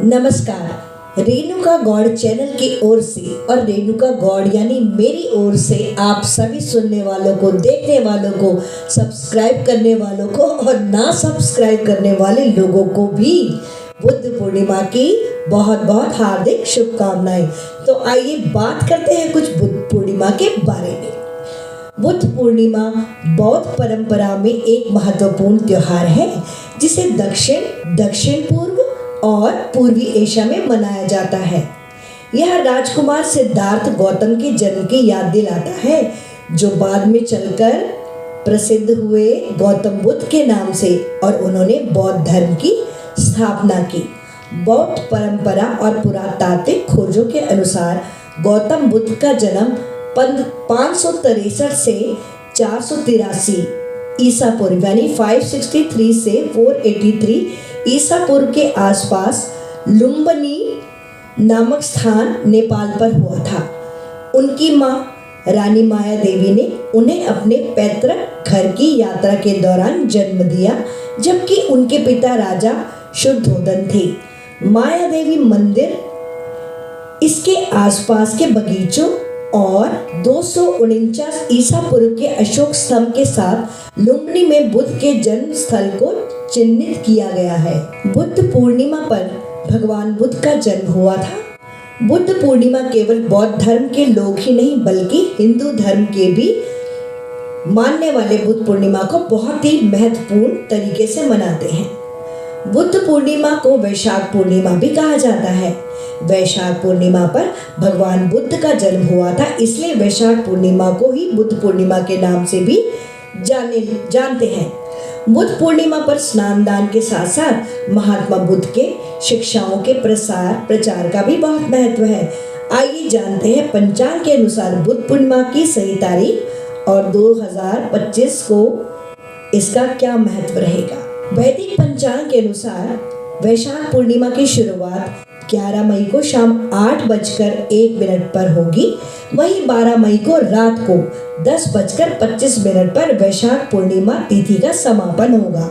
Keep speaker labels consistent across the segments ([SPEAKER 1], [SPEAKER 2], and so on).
[SPEAKER 1] नमस्कार। रेणुका गौड़ चैनल की ओर से और रेणुका गौड़ यानी मेरी ओर से आप सभी सुनने वालों को, देखने वालों को, सब्सक्राइब करने वालों को और ना सब्सक्राइब करने वाले लोगों को भी बुद्ध पूर्णिमा की बहुत बहुत हार्दिक शुभकामनाएं। तो आइए बात करते हैं कुछ बुद्ध पूर्णिमा के बारे में। बुद्ध पूर्णिमा बौद्ध परंपरा में एक महत्वपूर्ण त्योहार है जिसे दक्षिण पूर्व और पूर्वी एशिया में मनाया जाता है। यह राजकुमार सिद्धार्थ गौतम के जन्म की याद दिलाता है, जो बाद में चलकर प्रसिद्ध हुए गौतम बुद्ध के नाम से, और उन्होंने बौद्ध धर्म की स्थापना की। बौद्ध परंपरा और पुरातात्विक खोजों के अनुसार गौतम बुद्ध का जन्म 563 से 483 ईसा पूर्व यानी 563 से 483 ईसा पूर्व के आसपास लुम्बिनी नामक स्थान नेपाल पर हुआ था। उनकी माँ रानी माया देवी ने उन्हें अपने पैतृक घर की यात्रा के दौरान जन्म दिया, जबकि उनके पिता राजा शुद्धोदन थे। माया देवी मंदिर, इसके आसपास के बगीचों और 249 ईसा पूर्व के अशोक स्तंभ के साथ लुम्बिनी में बुद्ध के जन्म स्थल को चिन्हित किया गया है। बुद्ध पूर्णिमा पर भगवान बुद्ध का जन्म हुआ था। बुद्ध पूर्णिमा केवल बौद्ध धर्म के लोग ही नहीं बल्कि हिंदू धर्म के भी मानने वाले बुद्ध पूर्णिमा को बहुत ही महत्वपूर्ण तरीके से मनाते हैं। बुद्ध पूर्णिमा को वैशाख पूर्णिमा भी कहा जाता है। वैशाख पूर्णिमा पर भगवान बुद्ध का जन्म हुआ था, इसलिए वैशाख पूर्णिमा को ही बुद्ध पूर्णिमा के नाम से भी जानते हैं। बुद्ध पूर्णिमा पर स्नान दान के साथ साथ महात्मा बुद्ध के शिक्षाओं के प्रचार का भी बहुत महत्व है। आइए जानते हैं पंचांग के अनुसार बुद्ध पूर्णिमा की सही तारीख और 2025 को इसका क्या महत्व रहेगा। वैदिक पंचांग के अनुसार वैशाख पूर्णिमा की शुरुआत 11 मई को शाम 8:01 पर होगी। वहीं 12 मई को रात को 10:25 पर वैशाख पूर्णिमा तिथि का समापन होगा।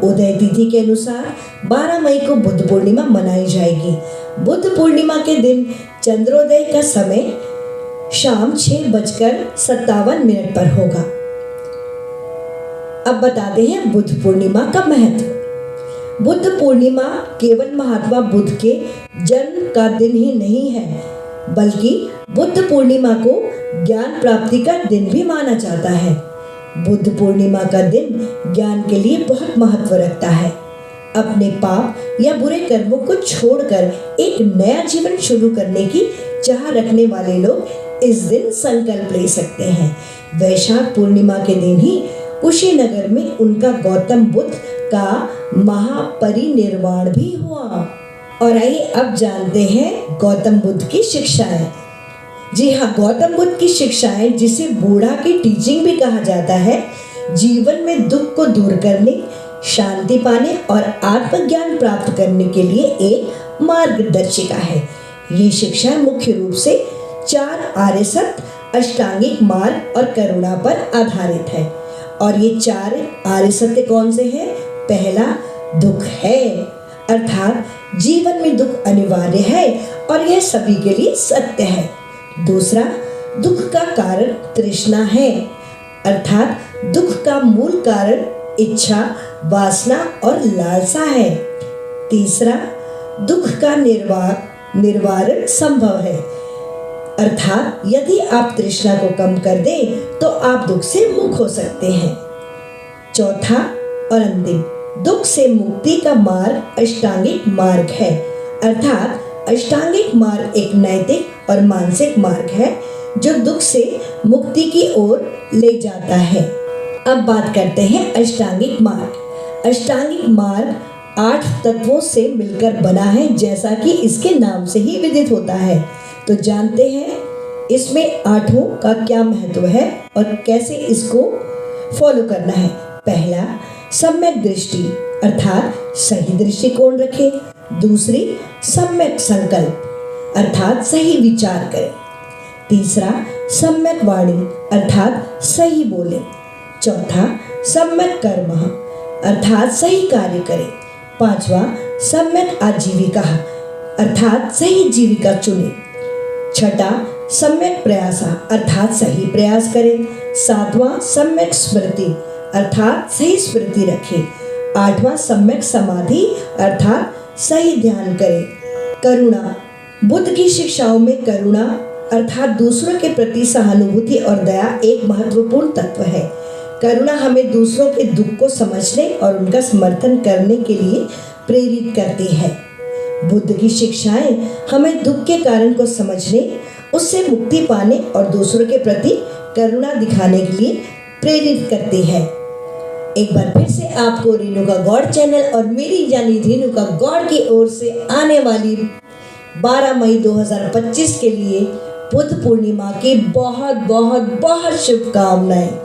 [SPEAKER 1] उदय तिथि के अनुसार 12 मई को बुद्ध पूर्णिमा मनाई जाएगी। बुद्ध पूर्णिमा के दिन चंद्रोदय का समय शाम 6:57 पर होगा। अब बताते हैं बुद्ध पूर्णिमा का महत्व। बुद्ध पूर्णिमा केवल महात्मा बुद्ध के जन्म का दिन ही नहीं है, बल्कि बुद्ध पूर्णिमा को ज्ञान प्राप्ति का दिन भी माना जाता है। बुद्ध पूर्णिमा का दिन ज्ञान के लिए बहुत महत्व रखता है। अपने पाप या बुरे कर्मों को छोड़कर एक नया जीवन शुरू करने की चाह रखने वाले लोग इस दिन संकल्प ले सकते हैं। वैशाख पूर्णिमा के दिन ही कुशीनगर में उनका गौतम बुद्ध का महापरिनिर्वाण भी हुआ। और आइए अब जानते हैं गौतम बुद्ध की शिक्षाएं। जी हाँ, गौतम बुद्ध की शिक्षाएं, जिसे बूढ़ा की टीचिंग भी कहा जाता है, जीवन में दुख को दूर करने, शांति पाने और आत्मज्ञान प्राप्त करने के लिए एक मार्गदर्शिका है। ये शिक्षा मुख्य रूप से 4 आर्य सत्य, अष्टांगिक मार्ग और करुणा पर आधारित है। और ये 4 आर्य सत्य कौन से हैं? पहला, दुख है, अर्थात जीवन में दुख अनिवार्य है और यह सभी के लिए सत्य है। दूसरा, दुख का कारण तृष्णा है, अर्थात दुख का मूल कारण इच्छा, वासना और लालसा है। तीसरा, दुख का निवारण संभव है, अर्थात यदि आप तृष्णा को कम कर दें तो आप दुख से मुक्त हो सकते हैं। चौथा और अंतिम, दुख से मुक्ति का मार्ग अष्टांगिक मार्ग है, अर्थात अष्टांगिक मार्ग एक नैतिक और मानसिक मार्ग है जो दुख से मुक्ति की ओर ले जाता है। अब बात करते हैं अष्टांगिक मार्ग। अष्टांगिक मार्ग 8 तत्वों से मिलकर बना है, जैसा कि इसके नाम से ही विदित होता है। तो जानते हैं इसमें 8 का क्या महत्व है और कैसे इसको फॉलो करना है। पहला, सम्यक दृष्टि, अर्थात सही दृष्टिकोण रखें। दूसरी, सम्यक संकल्प, अर्थात सही विचार करें। तीसरा, सम्यक वाणी, अर्थात सही बोले। चौथा, सम्यक कर्म, अर्थात सही कार्य करें। पांचवा, सम्यक आजीविका अर्थात सही जीविका चुने। छठा, सम्यक प्रयासा अर्थात सही प्रयास करें। सातवां, सम्यक स्मृति अर्थात सही स्मृति रखें। आठवां, सम्यक समाधि अर्थात सही ध्यान करें। करुणा, बुद्ध की शिक्षाओं में करुणा अर्थात दूसरों के प्रति सहानुभूति और दया एक महत्वपूर्ण तत्व है। करुणा हमें दूसरों के दुख को समझने और उनका समर्थन करने के लिए प्रेरित करती है। बुद्ध की शिक्षाएं हमें दुख के कारण को समझने, उससे मुक्ति पाने और दूसरों के प्रति करुणा दिखाने के लिए प्रेरित करती है। एक बार फिर से आपको रेणुका गॉड चैनल और मेरी यानी रेणुका गॉड की ओर से आने वाली 12 मई 2025 के लिए बुद्ध पूर्णिमा की बहुत बहुत बहुत शुभकामनाएं।